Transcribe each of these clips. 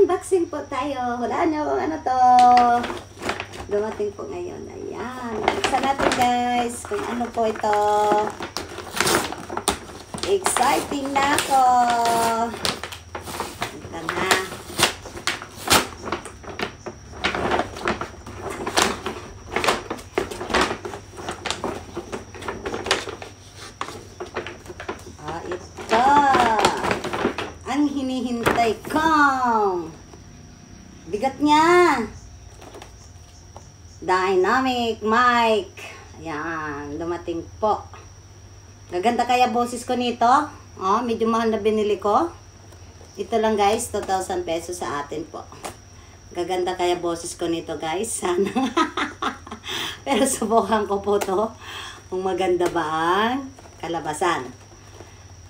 Mag-unboxing po tayo. Wala nyo kung ano to. Dumating po ngayon. Ayan. Buksan natin guys kung ano po ito. Exciting na ako. Ito na. Ito. Ang hinihintay ko. Bigat niya. Dynamic mic. Ayan. Dumating po. Gaganda kaya boses ko nito. Oh, medyo mahal na binili ko. Ito lang guys, 2,000 pesos sa atin po. Gaganda kaya boses ko nito guys. Sana. Pero subukan ko po to. Kung maganda ba ang kalabasan.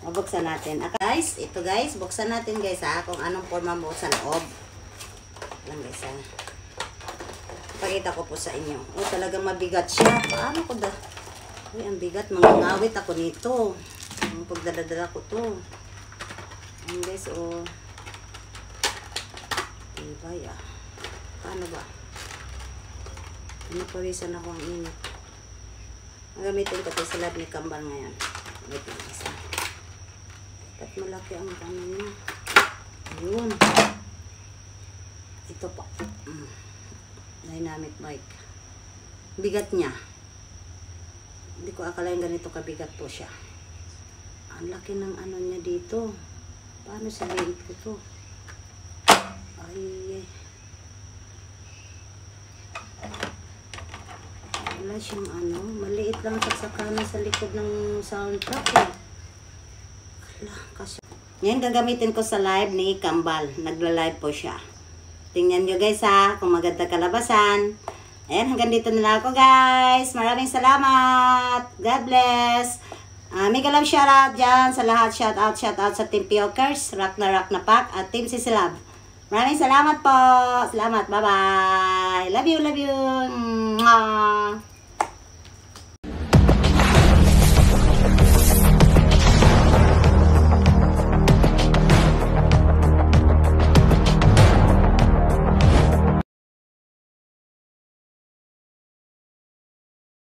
Buksan natin. Guys, ito guys, buksan natin guys ha. Kung anong forma mo sa loob. Lang guys ha. Pakita ko po sa inyo. Oh, talagang mabigat siya. Paano ko da? Uy, ang bigat. Mangangawit ako nito. Pagdadadala ko to. Ayan guys, oh. Tibay ah. Paano ba? Napawisan ako ang init. Magamitin ko ito sa lab ni Kambal ngayon. Wait lang isa. At malaki ang ano niya. Ayun. Ito po. Dynamic mic. Bigat niya. Hindi ko akalain ganito kabigat po siya. Ang laki ng ano niya dito. Paano sabihin ko to? Ay. Wala siyang ano. Maliit lang sa kanan sa likod ng soundtrack eh. Yan, gagamitin ko sa live ni Kambal. Nagla-live po siya. Tingnan nyo guys ha, kung maganda kalabasan. Ayan, hanggang dito na lang ako guys. Maraming salamat. God bless. Mega love shoutout dyan sa lahat. Shoutout sa Team Piyokers, Rock na Pack, at Team Sisilab. Maraming salamat po. Salamat. Bye-bye. Love you. Mwah.